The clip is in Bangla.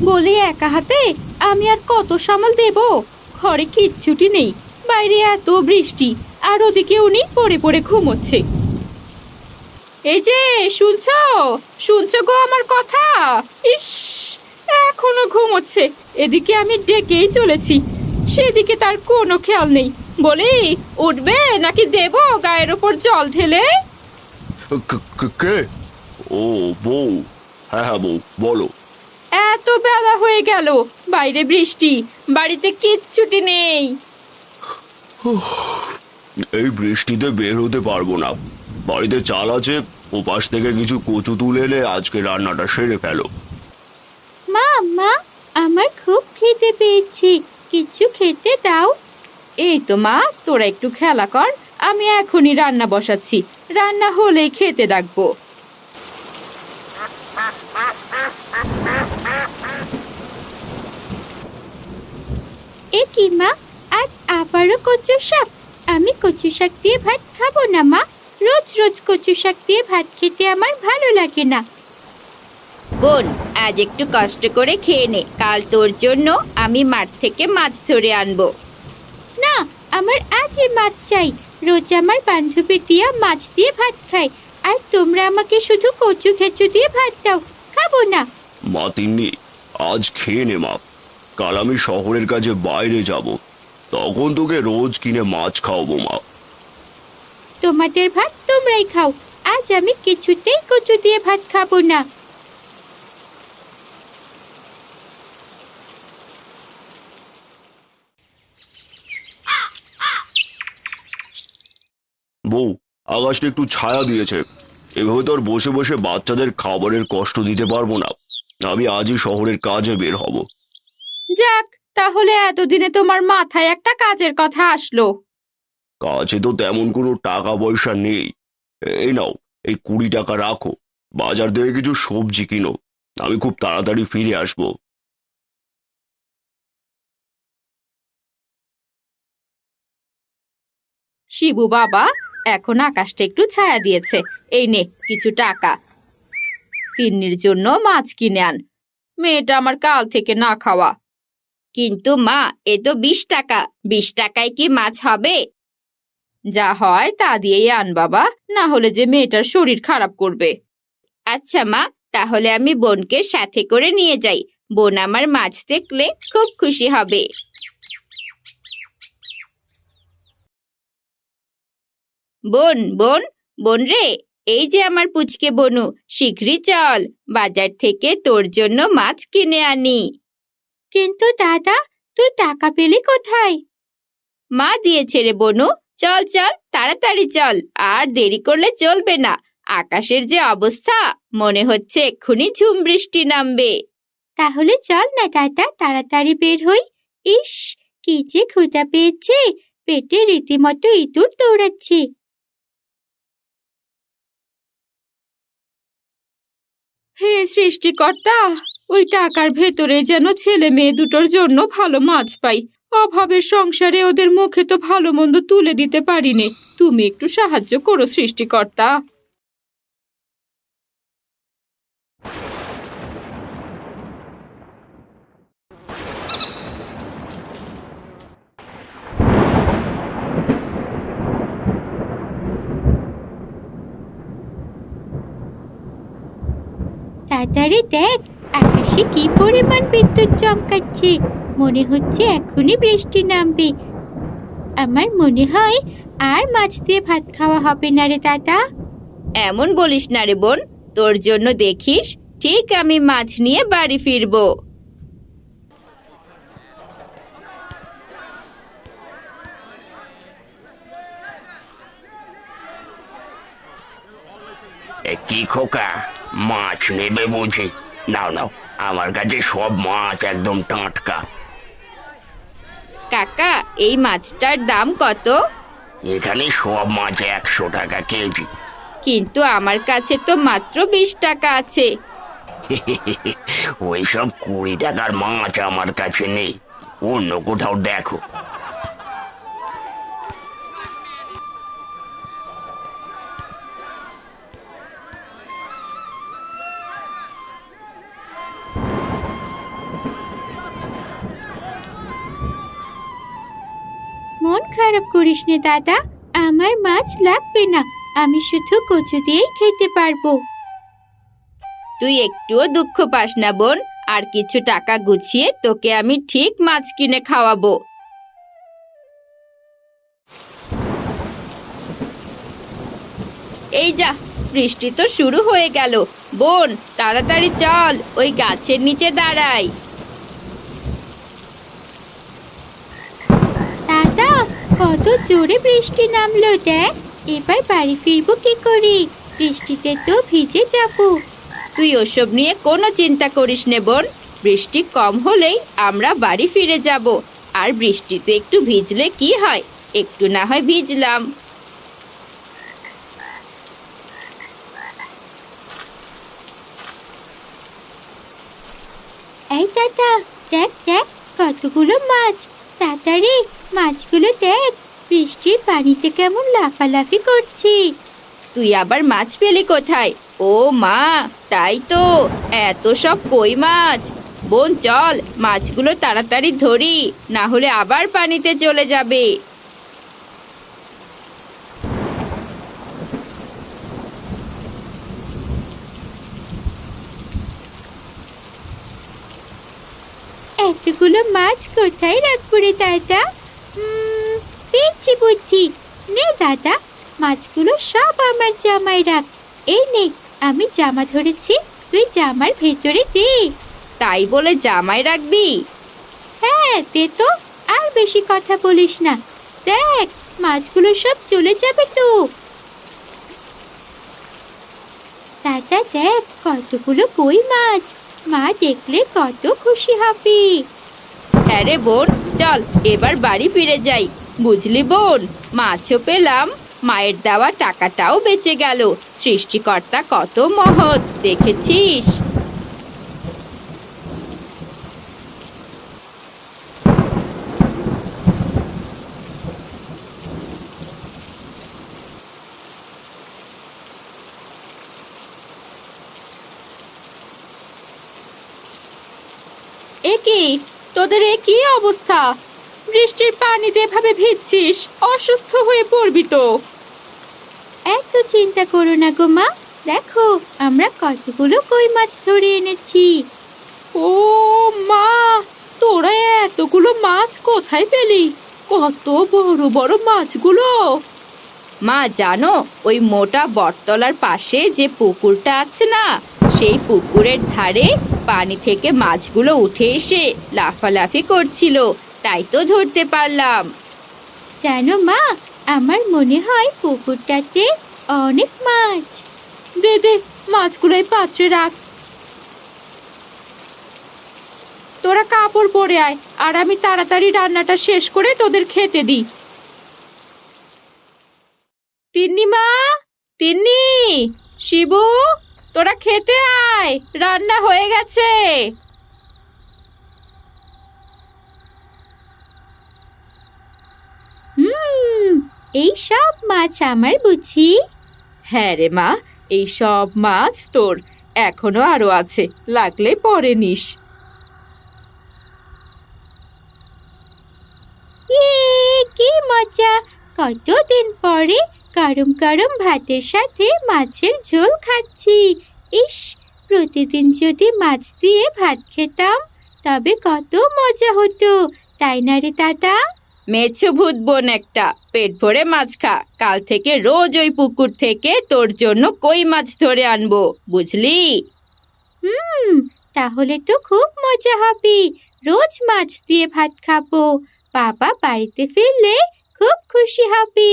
বলি একা হাতে আমি আর কত সামাল দেব। ঘরে কিচ্ছুটি নেই, বাইরে এত বৃষ্টি, আর ওদিকে উনি পড়ে পড়ে ঘুমোচ্ছে। এই যে শুনছো, শুনছো গো আমার কথা? ইস, এখনো ঘুমোচ্ছে। এদিকে আমি ডেকেই চলেছি, সেদিকে তার কোনো খেয়াল নেই। বলি, উঠবে নাকি দেব গায়ের ওপর জল ঢেলে? কে? ও, বউ। হ্যাঁ হ্যাঁ বউ, বলো। এত বেলা হয়ে গেল, বাইরে বৃষ্টি, বাড়িতে কিচ্ছুটি নেই। এই বৃষ্টিতে বের হতে পারবো না। বাড়িতে চাল আছে, ওপাশ থেকে কিছু কচু তুলে এনে আজকে রান্নাটা সেরে ফেলো। মা, মা, আমার খুব খিদে পেয়েছে, কিছু খেতে দাও। এই তো মা, তোরা একটু খেলা কর, আমি এখনই রান্না বসাচ্ছি, রান্না হলেই খেতে ডাকবো। এ কি মা, আজ আবারও কচু শাক? আমি কচু শাক দিয়ে ভাত খাবো না মা, রোজ রোজ কচু শাক দিয়ে ভাত খেতে আমার ভালো লাগে না। বোন, আজ একটু কষ্ট করে খেয়ে নে, কাল তোর জন্য আমি মাঠ থেকে মাছ ধরে আনবো। না, আমার আজই মাছ চাই। রোজ আমার বান্ধবী দিয়া মাছ দিয়ে ভাত খায়, আর তোমরা আমাকে শুধু কচু খেচু দিয়ে ভাত দাও, খাবো না। মা তিন্নি, আজ খেয়ে নে মা। কাল আমি শহরের কাজে বাইরে যাব, তখন তোকে রোজ কিনে মাছ খাওয়াবো মা। তোমাদের ভাত তোমরাই খাও, আজ আমি কিছুতেই কচু দিয়ে ভাত খাবো না। বউ, আকাশটা একটু ছায়া দিয়েছে, এভাবে তো আর বসে বসে বাচ্চাদের খাবারের কষ্ট দিতে পারবো না। আমি আজই শহরের কাজে বের হব। যাক, তাহলে এতদিনে তোমার মাথায় একটা কাজের কথা আসলো। কাছে তো তেমন কোনো টাকা পয়সা নেই। এই নাও, এই 20 টাকা রাখো, বাজার থেকে কিছু সবজি কিনো, আমি খুব তাড়াতাড়ি ফিরে আসবো। শিবু বাবা, এখন আকাশটা একটু ছায়া দিয়েছে, এই নে কিছু টাকা, তিন্নির জন্য মাছ কিনে আন। মেয়েটা আমার কাল থেকে না খাওয়া। কিন্তু মা, এ তো 20 টাকা, 20 টাকায় কি মাছ হবে? যা হয় তা দিয়েই আন বাবা, না হলে যে মেয়েটার শরীর খারাপ করবে। আচ্ছা মা, তাহলে আমি বোনকে সাথে করে নিয়ে যাই, বোন আমার মাছ দেখলে খুব খুশি হবে। বোন, বোন, বোন রে, এই যে আমার পুচকে বনু, শীঘ্রই চল, বাজার থেকে তোর জন্য মাছ কিনে আনি। কিন্তু দাদা, তুই টাকা পেলি কোথায়? মা দিয়েছে রে বনু, চল চল তাড়াতাড়ি চল, আর দেরি করলে চলবে না। আকাশের যে অবস্থা, মনে হচ্ছে এক্ষুনি ঝুম বৃষ্টি নামবে। তাহলে চল না দাদা, তাড়াতাড়ি বের হই। ইস, কি যে ক্ষুধা পেয়েছে, পেটে রীতিমতো ইঁদুর দৌড়াচ্ছে। হে সৃষ্টিকর্তা, ওই টাকার ভেতরে যেন ছেলে মেয়ে দুটোর জন্য ভালো মাছ পাই। অভাবের সংসারে ওদের মুখে তো ভালো মন্দ তুলে দিতে পারিনে, তুমি একটু সাহায্য করো সৃষ্টিকর্তা। তাড়াতাড়ি দেখ, আকাশে কি পরিমাণ বিদ্যুৎ চমকাচ্ছে, মনে হচ্ছে এখনই বৃষ্টি নামবে। আমার মনে হয় আর মাছ দিয়ে ভাত খাওয়া হবে না রে দাদা। এমন বলিস না রে বোন, তোর জন্য দেখিস ঠিক আমি মাছ নিয়ে বাড়ি ফিরবো। কি খোকা, মাছ নেবে বুঝি? নাও নাও, আমার কাছে সব মাছ একদম টাটকা। কাকা, এই মাছটার দাম কত? এখানে সব মাছ 100 টাকা কেজি। কিন্তু আমার কাছে তো মাত্র 20 টাকা আছে। ওইসব 20 টাকার মাছ আমার কাছে নেই, অন্য কোথাও দেখো। খারাপ করিস নে দাদা, আমার মাছ লাগবে না, আমি শুধু কচু দিয়েই খেতে পারবো। তুই একটুও দুঃখ পাস না বোন, আর কিছু টাকা গুছিয়ে তোকে আমি ঠিক মাছ কিনে খাওয়াবো। এই যা, বৃষ্টি তো শুরু হয়ে গেল। বোন, তাড়াতাড়ি চল, ওই গাছের নিচে দাঁড়াই। দাদা, কত জোরে বৃষ্টি নামলো দেখ, এবার বাড়ি ফিরবো কি করে? বৃষ্টিতে তো ভিজে যাবো। তুই ওসব নিয়ে কোনো চিন্তা করিস নে বোন, বৃষ্টি কম হলেই আমরা বাড়ি ফিরে যাব। আর বৃষ্টিতে একটু ভিজলে কি হয়, একটু না হয় ভিজলাম। এই দাদা, দেখ দেখ কতগুলো মাছ। তাড়াতাড়ি মাছগুলো দেখ, বৃষ্টির পানিতে কেমন লাফালাফি করছে। তুই আবার মাছ পেলি কোথায়? ও মা, তাই তো, এত সব কই মাছ। বোন চল, মাছগুলো তাড়াতাড়ি ধরি, না হলে আবার পানিতে চলে যাবে। এতগুলো মাছ কোথায় রাখবো রে দাদা? পেয়েছি বুদ্ধি। নে দাদা, মাছগুলো সব আমার জামায় রাখ। এই নে, আমি জামা ধরেছি, তুই জামার ভেতরে দে। তাই বলে জামায় রাখবি? হ্যাঁ দে তো, আর বেশি কথা বলিস না। দেখ, মাছগুলো সব চলে যাবে তো। দাদা দেখ, কতগুলো কই মাছ, মা দেখলে কত খুশি হবে। হ্যাঁ রে বোন, চল এবার বাড়ি ফিরে যাই। বুঝলি বোন, মাছও পেলাম, মায়ের দেওয়া টাকাটাও বেঁচে গেল। সৃষ্টিকর্তা কত মহৎ, দেখেছিস? এ কি, তোদের এ কি অবস্থা? বৃষ্টির পানিতে এভাবে ভিজছিস, অসুস্থ হয়ে পড়বি তো। এত চিন্তা করো না গো মা, দেখো আমরা কতগুলো কই মাছ ধরে এনেছি। ও মা, তোরা এতগুলো মাছ কোথায় পেলি? কত বড় বড় মাছগুলো! মা জানো, ওই মোটা বটতলার পাশে যে পুকুরটা আছে না, সেই পুকুরের ধারে পানি থেকে মাছগুলো উঠে এসে লাফালাফি করছিল, তাই তো ধরতে পারলাম। জানো মা, আমার মনে হয় পুকুরটাতে অনেক মাছ। দে দে, মাছগুলো এই পাত্রে রাখ। তোরা কাপড় পরে আয়, আর আমি তাড়াতাড়ি রান্নাটা শেষ করে তোদের খেতে দিই। তিন্নি মা, তিন্নি, শিবু, তোরা খেতে আয়, রান্না হয়ে গেছে। এই সব মাছ আমার বুঝি? হ্যাঁ রে মা, এই সব মাছ তোর, এখনো আরো আছে, লাগলে পরে নিস। কি মজা, কতদিন পরে গরম গরম ভাতের সাথে মাছের ঝোল খাচ্ছি। ইস, প্রতিদিন যদি মাছ দিয়ে ভাত খেতাম তবে কত মজা হতো, তাই না রে দাদা? মেছো ভূত বোন একটা, পেট ভরে মাছ খা, কাল থেকে রোজ ওই পুকুর থেকে তোর জন্য কই মাছ ধরে আনবো, বুঝলি? তাহলে তো খুব মজা হবে, রোজ মাছ দিয়ে ভাত খাবো। বাবা বাড়িতে ফিরলে খুব খুশি হবে।